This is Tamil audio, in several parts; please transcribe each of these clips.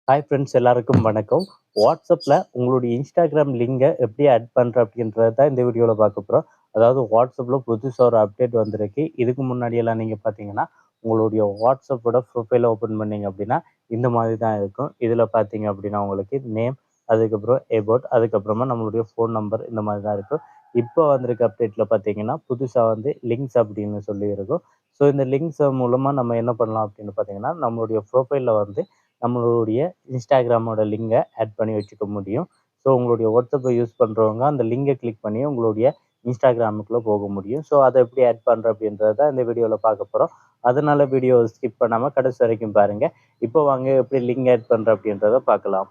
ஹாய் ஃப்ரெண்ட்ஸ் எல்லாருக்கும் வணக்கம். வாட்ஸ்அப்பில் உங்களுடைய இன்ஸ்டாகிராம் லிங்கை எப்படி ஆட் பண்ணுற அப்படின்றது தான் இந்த வீடியோவில் பார்க்க போகிறோம். அதாவது வாட்ஸ்அப்பில் புதுசாக ஒரு அப்டேட் வந்திருக்கு. இதுக்கு முன்னாடியெல்லாம் நீங்கள் பார்த்தீங்கன்னா உங்களுடைய வாட்ஸ்அப்போட ப்ரொஃபைலை ஓப்பன் பண்ணீங்க அப்படின்னா இந்த மாதிரி தான் இருக்கும். இதில் பார்த்தீங்க அப்படின்னா உங்களுக்கு நேம், அதுக்கப்புறம் எபோட், அதுக்கப்புறமா நம்மளுடைய ஃபோன் நம்பர் இந்த மாதிரி தான் இருக்கும். இப்போ வந்திருக்க அப்டேட்டில் பார்த்தீங்கன்னா புதுசாக வந்து லிங்க்ஸ் அப்படின்னு சொல்லி இருக்கும். ஸோ இந்த லிங்க்ஸ் மூலமாக நம்ம என்ன பண்ணலாம் அப்படின்னு பார்த்தீங்கன்னா நம்மளுடைய ப்ரொஃபைலில் வந்து நம்மளுடைய இன்ஸ்டாகிராமோட லிங்கை ஆட் பண்ணி வச்சுக்க முடியும். ஸோ உங்களுடைய வாட்ஸ்அப்பை யூஸ் பண்ணுறவங்க அந்த லிங்கை கிளிக் பண்ணி உங்களுடைய இன்ஸ்டாகிராமுக்குள்ளே போக முடியும். ஸோ அதை எப்படி ஆட் பண்ணுற அப்படின்றத தான் இந்த வீடியோவில் பார்க்க போகிறோம். அதனால வீடியோவை ஸ்கிப் பண்ணாமல் கடைசி வரைக்கும் பாருங்கள். இப்போ வாங்க எப்படி லிங்க் ஆட் பண்ணுற அப்படின்றத பார்க்கலாம்.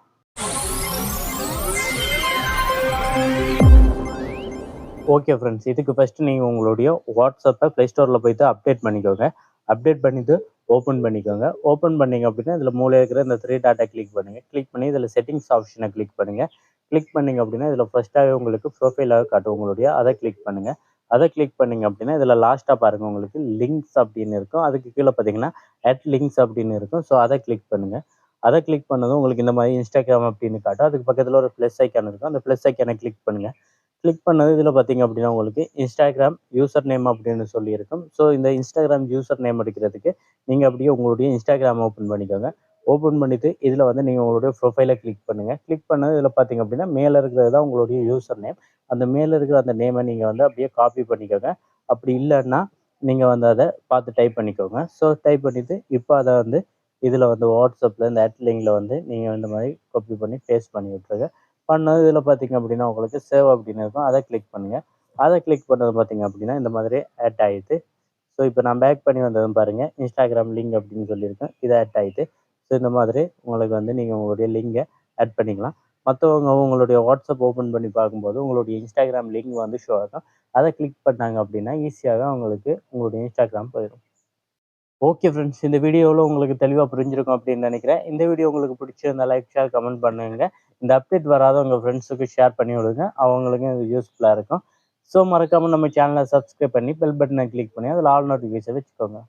ஓகே ஃப்ரெண்ட்ஸ், இதுக்கு ஃபஸ்ட்டு நீங்கள் உங்களுடைய வாட்ஸ்அப்பை ப்ளே ஸ்டோரில் போய்ட்டு அப்டேட் பண்ணிக்கோங்க. அப்டேட் பண்ணிவிட்டு ஓப்பன் பண்ணிக்கோங்க. ஓப்பன் பண்ணிங்க அப்படின்னா இதில் மூலையில் இருக்கிற இந்த 3 டாட்டை கிளிக் பண்ணுங்கள். கிளிக் பண்ணி இதில் செட்டிங்ஸ் ஆப்ஷனை கிளிக் பண்ணுங்கள். கிளிக் பண்ணிங்க அப்படின்னா இதில் ஃபஸ்ட்டாகவே உங்களுக்கு ப்ரொஃபைலாக காட்டும் உங்களுடைய, அதை கிளிக் பண்ணுங்கள். அதை கிளிக் பண்ணிங்க அப்படின்னா இதில் லாஸ்ட்டாக பாருங்கள் உங்களுக்கு லிங்க்ஸ் அப்படின்னு இருக்கும். அதுக்கு கீழே பார்த்தீங்கன்னா லிங்க்ஸ் அப்படின்னு இருக்கும். ஸோ அதை கிளிக் பண்ணுங்கள். அதை கிளிக் பண்ணதும் உங்களுக்கு இந்த மாதிரி இன்ஸ்டாகிராம் அப்படின்னு காட்டும். அதுக்கு பக்கத்தில் ஒரு ப்ளஸ் ஐக்கான் இருக்கும். அந்த ப்ளஸ் ஐக்கானை கிளிக் பண்ணுங்கள். கிளிக் பண்ணது இதில் பார்த்தீங்க அப்படின்னா உங்களுக்கு இன்ஸ்டாகிராம் யூசர் நேம் அப்படின்னு சொல்லியிருக்கும். ஸோ இந்த இன்ஸ்டாகிராம் யூசர் நேம் எடுக்கிறதுக்கு நீங்கள் அப்படியே உங்களுடைய இன்ஸ்டாகிராம் ஓப்பன் பண்ணிக்கோங்க. ஓப்பன் பண்ணிவிட்டு இதில் வந்து நீங்கள் உங்களுடைய ப்ரொஃபைலை கிளிக் பண்ணுங்கள். கிளிக் பண்ணது இதில் பார்த்தீங்க அப்படின்னா மேலே இருக்கிறது தான் உங்களுடைய யூசர் நேம். அந்த மேலே இருக்கிற அந்த நேமை நீங்கள் வந்து அப்படியே காப்பி பண்ணிக்கோங்க. அப்படி இல்லைன்னா நீங்கள் வந்து அதை பார்த்து டைப் பண்ணிக்கோங்க. ஸோ டைப் பண்ணிவிட்டு இப்போ அதை வந்து இதில் வந்து வாட்ஸ்அப்பில் இந்த லிங்கில் வந்து நீங்கள் இந்த மாதிரி காப்பி பண்ணி பேஸ்ட் பண்ணி விட்ருங்க. பண்ணது இதில் பார்த்தீங்க அப்படின்னா உங்களுக்கு சேவ் அப்படின்னு இருக்கும். அதை கிளிக் பண்ணுங்கள். அதை கிளிக் பண்ணது பார்த்தீங்க அப்படின்னா இந்த மாதிரி ஆட் ஆகிட்டு, ஸோ இப்போ நான் பேக் பண்ணி வந்ததும் பாருங்கள் இன்ஸ்டாகிராம் லிங்க் அப்படின்னு சொல்லியிருக்கேன். இது ஆட் ஆகிட்டு, ஸோ இந்த மாதிரி உங்களுக்கு வந்து நீங்கள் உங்களுடைய லிங்கை ஆட் பண்ணிக்கலாம். மற்றவங்க உங்களுடைய வாட்ஸ்அப் ஓப்பன் பண்ணி பார்க்கும்போது உங்களுடைய இன்ஸ்டாகிராம் லிங்க் வந்து ஷோ ஆகும். அதை கிளிக் பண்ணாங்க அப்படின்னா ஈஸியாக அவங்களுக்கு உங்களுடைய இன்ஸ்டாகிராம் போயிடும். ஓகே ஃப்ரெண்ட்ஸ், இந்த வீடியோவில் உங்களுக்கு தெளிவாக புரிஞ்சிருக்கும் அப்படின்னு நினைக்கிறேன். இந்த வீடியோ உங்களுக்கு பிடிச்சிருந்தா லைக், ஷேர், கமெண்ட் பண்ணுங்க. இந்த அப்டேட் வராத உங்கள் ஃப்ரெண்ட்ஸுக்கு ஷேர் பண்ணி விடுங்க. அவங்களுக்கும் இது யூஸ்ஃபுல்லாக இருக்கும். ஸோ மறக்காமல் நம்ம சேனலை சப்ஸ்கிரைப் பண்ணி பெல் பட்டனை கிளிக் பண்ணி அதில் ஆல் நோட்டிஃபிகேஷன் வச்சுக்கோங்க.